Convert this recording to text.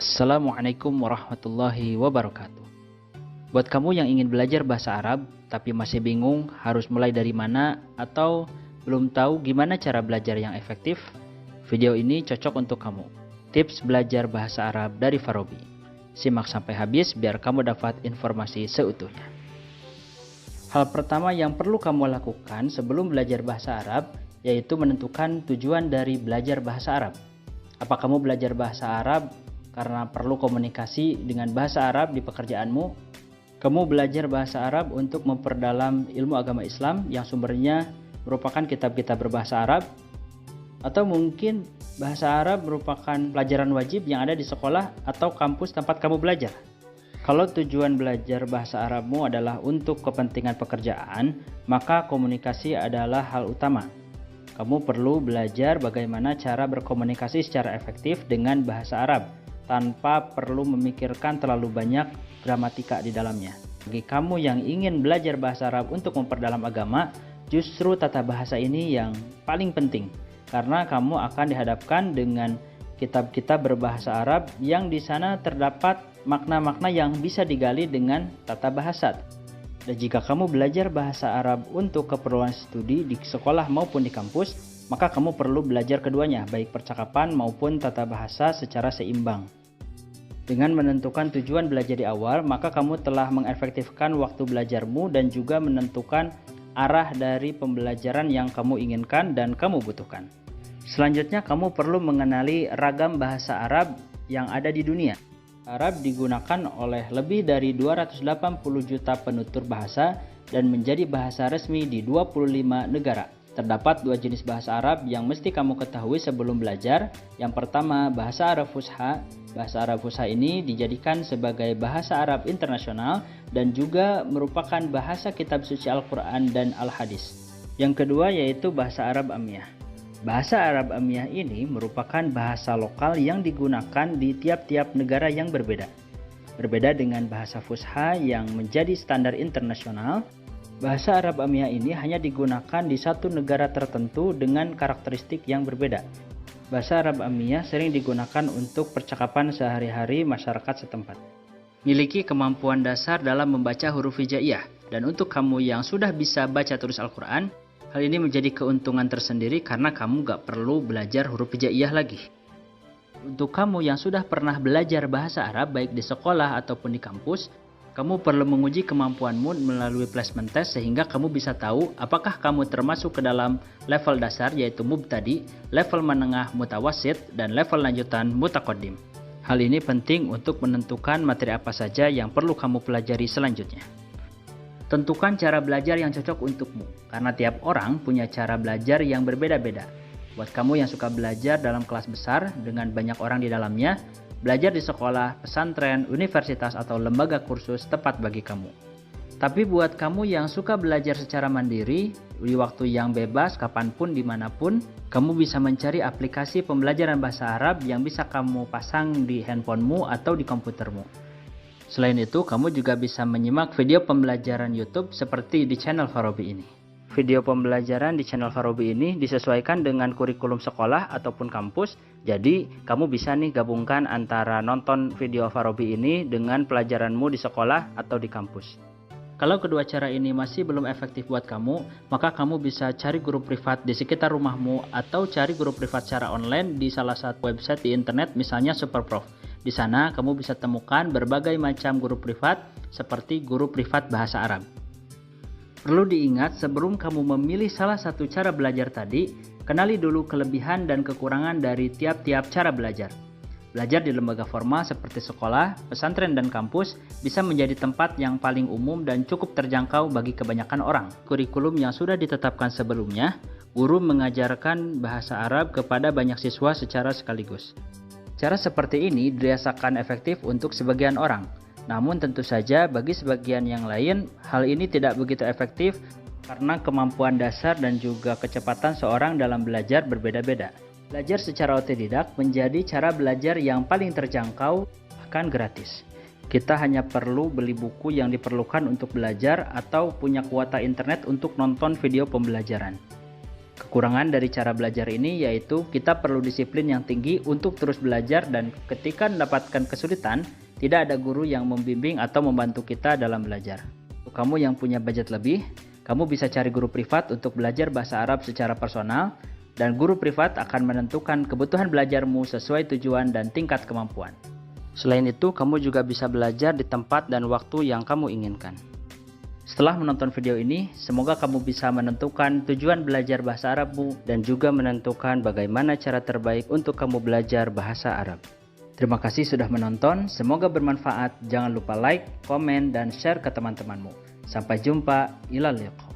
Assalamualaikum warahmatullahi wabarakatuh. Buat kamu yang ingin belajar bahasa Arab tapi masih bingung harus mulai dari mana atau belum tahu gimana cara belajar yang efektif, video ini cocok untuk kamu. Tips belajar bahasa Arab dari Farabi. Simak sampai habis biar kamu dapat informasi seutuhnya. Hal pertama yang perlu kamu lakukan sebelum belajar bahasa Arab yaitu menentukan tujuan dari belajar bahasa Arab. Apa kamu belajar bahasa Arab karena perlu komunikasi dengan bahasa Arab di pekerjaanmu? Kamu belajar bahasa Arab untuk memperdalam ilmu agama Islam yang sumbernya merupakan kitab-kitab berbahasa Arab? Atau mungkin bahasa Arab merupakan pelajaran wajib yang ada di sekolah atau kampus tempat kamu belajar? Kalau tujuan belajar bahasa Arabmu adalah untuk kepentingan pekerjaan, maka komunikasi adalah hal utama. Kamu perlu belajar bagaimana cara berkomunikasi secara efektif dengan bahasa Arab tanpa perlu memikirkan terlalu banyak gramatika di dalamnya. Bagi kamu yang ingin belajar bahasa Arab untuk memperdalam agama, justru tata bahasa ini yang paling penting karena kamu akan dihadapkan dengan kitab-kitab berbahasa Arab yang di sana terdapat makna-makna yang bisa digali dengan tata bahasa. Dan jika kamu belajar bahasa Arab untuk keperluan studi di sekolah maupun di kampus, maka kamu perlu belajar keduanya, baik percakapan maupun tata bahasa secara seimbang. Dengan menentukan tujuan belajar di awal, maka kamu telah mengefektifkan waktu belajarmu dan juga menentukan arah dari pembelajaran yang kamu inginkan dan kamu butuhkan. Selanjutnya, kamu perlu mengenali ragam bahasa Arab yang ada di dunia. Arab digunakan oleh lebih dari 280 juta penutur bahasa dan menjadi bahasa resmi di 25 negara. Terdapat dua jenis bahasa Arab yang mesti kamu ketahui sebelum belajar. Yang pertama, bahasa Arab Fusha. Bahasa Arab Fusha ini dijadikan sebagai bahasa Arab internasional dan juga merupakan bahasa kitab suci Al-Quran dan Al-Hadis. Yang kedua yaitu bahasa Arab Amiyah. Bahasa Arab Amiyah ini merupakan bahasa lokal yang digunakan di tiap-tiap negara yang berbeda. Berbeda dengan bahasa Fusha yang menjadi standar internasional, bahasa Arab Amiyah ini hanya digunakan di satu negara tertentu dengan karakteristik yang berbeda. Bahasa Arab Amiyah sering digunakan untuk percakapan sehari-hari masyarakat setempat. Miliki kemampuan dasar dalam membaca huruf hijaiyah, dan untuk kamu yang sudah bisa baca tulis Al-Quran, hal ini menjadi keuntungan tersendiri karena kamu gak perlu belajar huruf hijaiyah lagi. Untuk kamu yang sudah pernah belajar bahasa Arab baik di sekolah ataupun di kampus, kamu perlu menguji kemampuanmu melalui placement test sehingga kamu bisa tahu apakah kamu termasuk ke dalam level dasar yaitu mubtadi, level menengah mutawasid, dan level lanjutan mutaqaddim. Hal ini penting untuk menentukan materi apa saja yang perlu kamu pelajari selanjutnya. Tentukan cara belajar yang cocok untukmu, karena tiap orang punya cara belajar yang berbeda-beda. Buat kamu yang suka belajar dalam kelas besar dengan banyak orang di dalamnya, belajar di sekolah, pesantren, universitas, atau lembaga kursus tepat bagi kamu. Tapi buat kamu yang suka belajar secara mandiri, di waktu yang bebas, kapanpun, dimanapun, kamu bisa mencari aplikasi pembelajaran bahasa Arab yang bisa kamu pasang di handphonemu atau di komputermu. Selain itu, kamu juga bisa menyimak video pembelajaran YouTube seperti di channel Farabi ini. Video pembelajaran di channel Farabi ini disesuaikan dengan kurikulum sekolah ataupun kampus. Jadi, kamu bisa nih gabungkan antara nonton video Farabi ini dengan pelajaranmu di sekolah atau di kampus. Kalau kedua cara ini masih belum efektif buat kamu, maka kamu bisa cari guru privat di sekitar rumahmu atau cari guru privat secara online di salah satu website di internet, misalnya Superprof. Di sana, kamu bisa temukan berbagai macam guru privat seperti guru privat bahasa Arab. Perlu diingat sebelum kamu memilih salah satu cara belajar tadi, kenali dulu kelebihan dan kekurangan dari tiap-tiap cara belajar. Belajar di lembaga formal seperti sekolah, pesantren, dan kampus bisa menjadi tempat yang paling umum dan cukup terjangkau bagi kebanyakan orang. Kurikulum yang sudah ditetapkan sebelumnya, guru mengajarkan bahasa Arab kepada banyak siswa secara sekaligus. Cara seperti ini dirasakan efektif untuk sebagian orang. Namun tentu saja bagi sebagian yang lain hal ini tidak begitu efektif karena kemampuan dasar dan juga kecepatan seorang dalam belajar berbeda-beda. Belajar secara otodidak menjadi cara belajar yang paling terjangkau bahkan gratis. Kita hanya perlu beli buku yang diperlukan untuk belajar atau punya kuota internet untuk nonton video pembelajaran. Kekurangan dari cara belajar ini yaitu kita perlu disiplin yang tinggi untuk terus belajar, dan ketika mendapatkan kesulitan, tidak ada guru yang membimbing atau membantu kita dalam belajar. Untuk kamu yang punya budget lebih, kamu bisa cari guru privat untuk belajar bahasa Arab secara personal, dan guru privat akan menentukan kebutuhan belajarmu sesuai tujuan dan tingkat kemampuan. Selain itu, kamu juga bisa belajar di tempat dan waktu yang kamu inginkan. Setelah menonton video ini, semoga kamu bisa menentukan tujuan belajar bahasa Arabmu dan juga menentukan bagaimana cara terbaik untuk kamu belajar bahasa Arab. Terima kasih sudah menonton, semoga bermanfaat. Jangan lupa like, komen, dan share ke teman-temanmu. Sampai jumpa, ilal liqa.